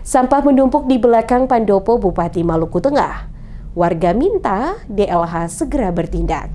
Sampah menumpuk di belakang Pandopo Bupati Maluku Tengah. Warga minta DLH segera bertindak.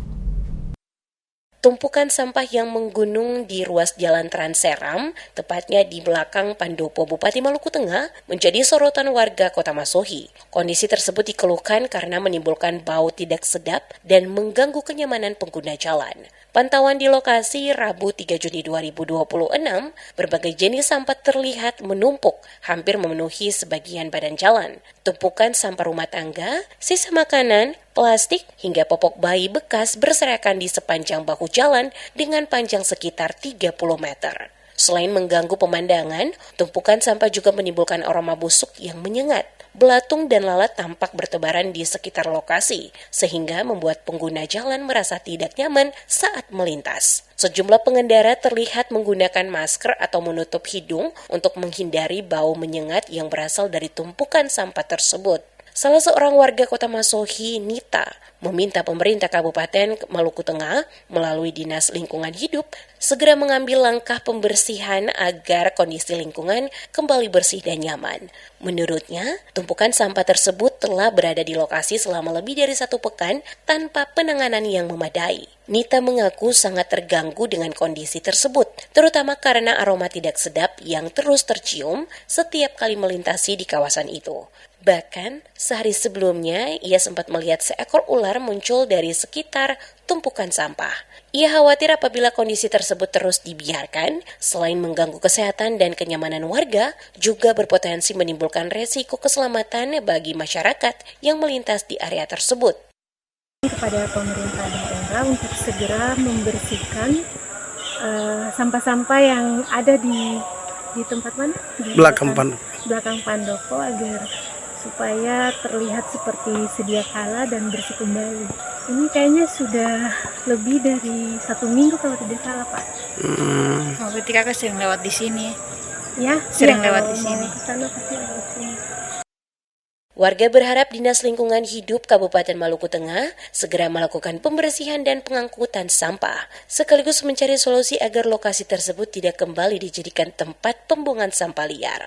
Tumpukan sampah yang menggunung di ruas Jalan Transeram, tepatnya di belakang Pandopo Bupati Maluku Tengah, menjadi sorotan warga Kota Masohi. Kondisi tersebut dikeluhkan karena menimbulkan bau tidak sedap dan mengganggu kenyamanan pengguna jalan. Pantauan di lokasi Rabu 3 Juni 2026, berbagai jenis sampah terlihat menumpuk hampir memenuhi sebagian badan jalan. Tumpukan sampah rumah tangga, sisa makanan, plastik, hingga popok bayi bekas berserakan di sepanjang bahu jalan dengan panjang sekitar 30 meter. Selain mengganggu pemandangan, tumpukan sampah juga menimbulkan aroma busuk yang menyengat. Belatung dan lalat tampak bertebaran di sekitar lokasi, sehingga membuat pengguna jalan merasa tidak nyaman saat melintas. Sejumlah pengendara terlihat menggunakan masker atau menutup hidung untuk menghindari bau menyengat yang berasal dari tumpukan sampah tersebut. Salah seorang warga Kota Masohi, Nita, meminta pemerintah Kabupaten Maluku Tengah melalui Dinas Lingkungan Hidup segera mengambil langkah pembersihan agar kondisi lingkungan kembali bersih dan nyaman. Menurutnya, tumpukan sampah tersebut telah berada di lokasi selama lebih dari 1 pekan tanpa penanganan yang memadai. Nita mengaku sangat terganggu dengan kondisi tersebut, terutama karena aroma tidak sedap yang terus tercium setiap kali melintasi di kawasan itu. Bahkan, sehari sebelumnya ia sempat melihat seekor ular muncul dari sekitar tumpukan sampah. Ia khawatir apabila kondisi tersebut terus dibiarkan, selain mengganggu kesehatan dan kenyamanan warga, juga berpotensi menimbulkan resiko keselamatan bagi masyarakat yang melintas di area tersebut. Kepada pemerintah daerah untuk segera membersihkan sampah-sampah yang ada di tempat mana? Di belakang Pandopo agar supaya terlihat seperti sedia kala dan bersih kembali. Ini kayaknya sudah lebih dari 1 minggu kalau tidak salah, Pak. Oh, berarti kakak sering lewat di sini? Ya, sering lewat di sini. Kesana pasti lewat sini. Warga berharap Dinas Lingkungan Hidup Kabupaten Maluku Tengah segera melakukan pembersihan dan pengangkutan sampah, sekaligus mencari solusi agar lokasi tersebut tidak kembali dijadikan tempat pembuangan sampah liar.